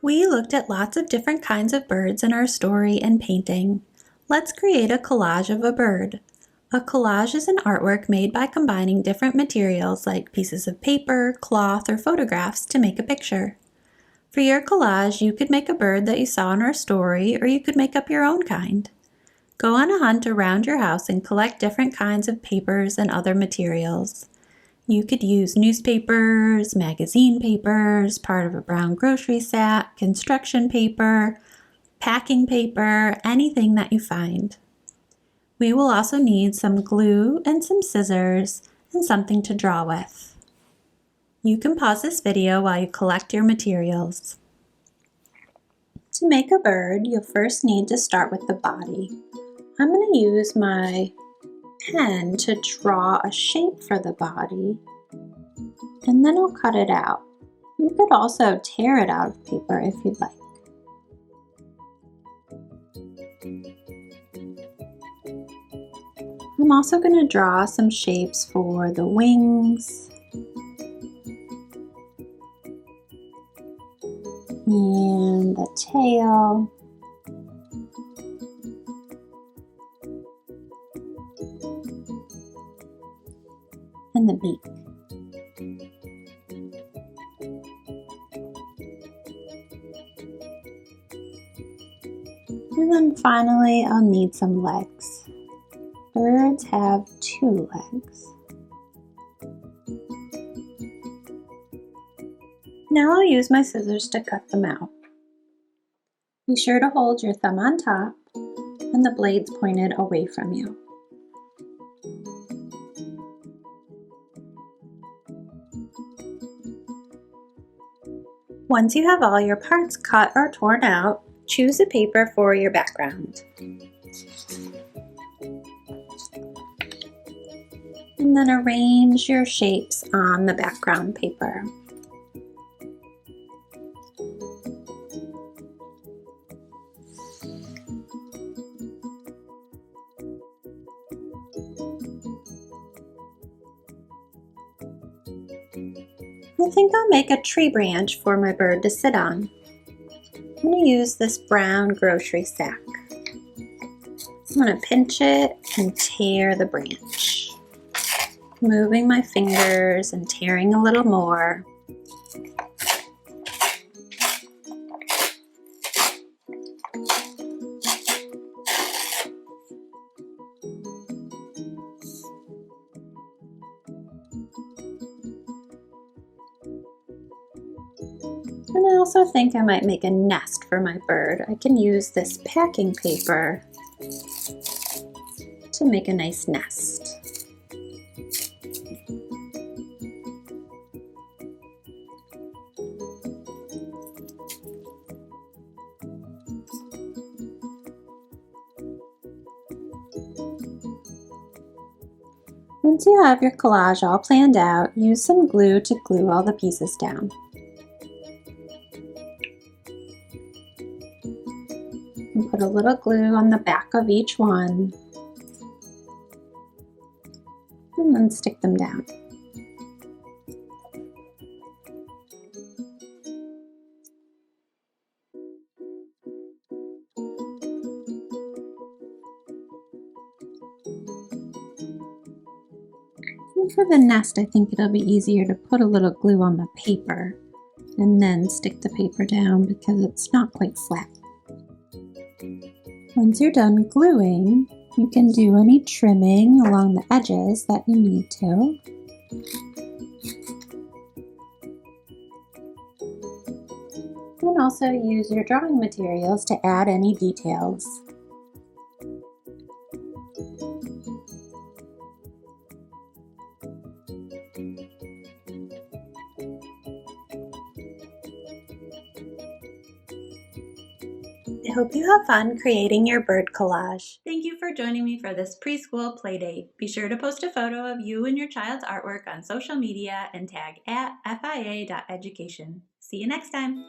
We looked at lots of different kinds of birds in our story and painting. Let's create a collage of a bird. A collage is an artwork made by combining different materials like pieces of paper, cloth, or photographs to make a picture. For your collage, you could make a bird that you saw in our story, or you could make up your own kind. Go on a hunt around your house and collect different kinds of papers and other materials. You could use newspapers, magazine papers, part of a brown grocery sack, construction paper, packing paper, anything that you find. We will also need some glue and some scissors and something to draw with. You can pause this video while you collect your materials. To make a bird, you'll first need to start with the body. I'm going to use my pen to draw a shape for the body, and then I'll cut it out. You could also tear it out of paper if you'd like. I'm also going to draw some shapes for the wings and the tail and the beak. And then finally, I'll need some legs. Birds have 2 legs. Now I'll use my scissors to cut them out. Be sure to hold your thumb on top and the blades pointed away from you. Once you have all your parts cut or torn out, choose a paper for your background. And then arrange your shapes on the background paper. I think I'll make a tree branch for my bird to sit on. I'm going to use this brown grocery sack. I'm going to pinch it and tear the branch. Moving my fingers and tearing a little more. And I also think I might make a nest for my bird. I can use this packing paper to make a nice nest. Once you have your collage all planned out, use some glue to glue all the pieces down. And put a little glue on the back of each one, and then stick them down. And for the nest, I think it'll be easier to put a little glue on the paper and then stick the paper down because it's not quite flat. Once you're done gluing, you can do any trimming along the edges that you need to. And also use your drawing materials to add any details. I hope you have fun creating your bird collage. Thank you for joining me for this preschool playdate. Be sure to post a photo of you and your child's artwork on social media and tag @fia.education. See you next time.